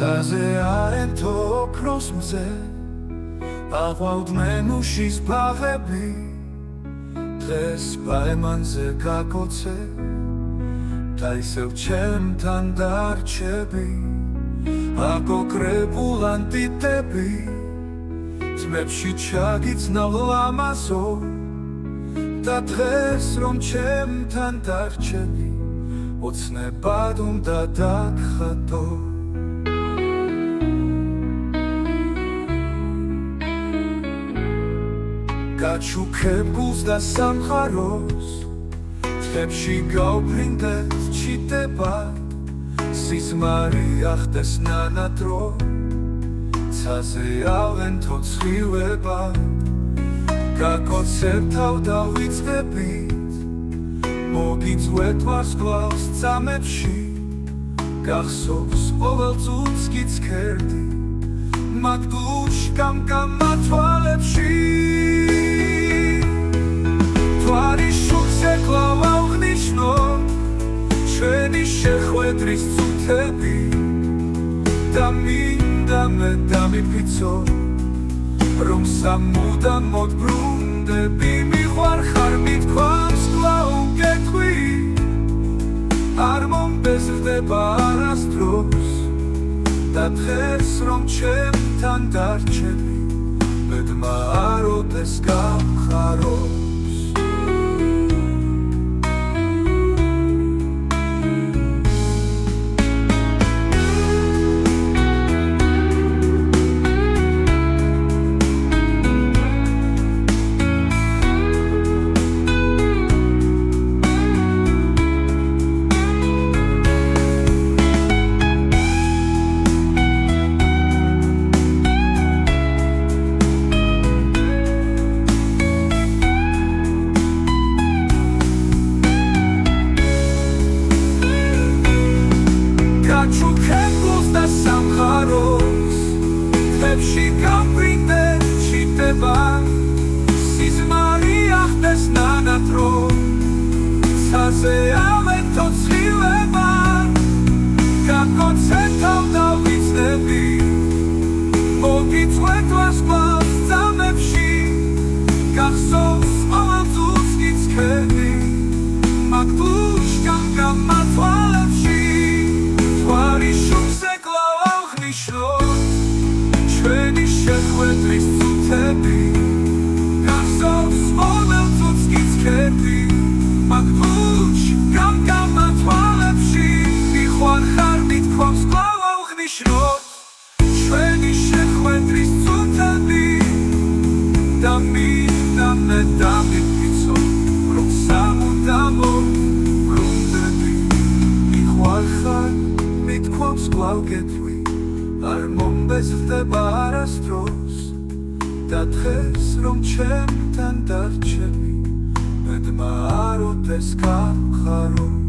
ცაზე არენთო ოქროს მზე აყვავდნენ უშის ბაღები დღეს პაემანზე გაკოცე და ისევ ჩემთან დარჩები აკოკრებულ ანტიტები ძმებში ჩაგიცნა ლამაზო და დღეს რომ ჩემთან დარჩები ოცნებად უნდა დაგხატო გაჩუქებულს და სამყაროს თებში გავბრინდეთ ჩიტება სიზმარი ახდეს ნანადრო ცაზე ავენთო ცხვირება გაკოცებ თავ დავიწყებით მოგიწვეთ ვარსკვლავს წამებში გახსოვს ყოველ წუთს გიცქერდი მათ გლუშკამ გამათვალებში თვარის შუქს ეკლავ აღნიშნო ჩვენი შეხვედრის წუთები და მინდა მე დამიფიცო რომ სამუდამ მოდბრუნდები მიყვარხარ მithქვამს კვლავ გეტყვი არ მომბეზრდება არასდროს და დღეს რომ ჩემთან დარჩები ბედმა არ ოდეს გამხაროს გაჩუქებულს და სამყაროს თებში გავბრინდეთ ჩიტება სიზმარი ახდეს ნანადრო ცაზე ავენთო ცხვირება გაკოცებ თავ დავიწყები მოგიწვეთ ვარსკვლავს წამებში გახსოვს ყოველ წუთს გიცქერდი მათ გლუშკამ გამათვალებში თვარის შუქს ეკლავ აღნიშნო ჩვენი შეხვედრის წუთები გახსოვს ყოველ წუთს გიცქერდი მათ გლუშკამ გამათვალებში მიყვარხარ მithქვამს კვლავ აღნიშნო ჩვენი შეხვედრის წუთები და მინდა მე დამიფიცო რომ სამუდამო ბრუნდები მიყვარხარ მithქვამს კვლავ გეტყვი არ მომბეზრდება არასდროს და დღეს რომ ჩემთან დარჩები ბედმა არ ოდეს გამხაროს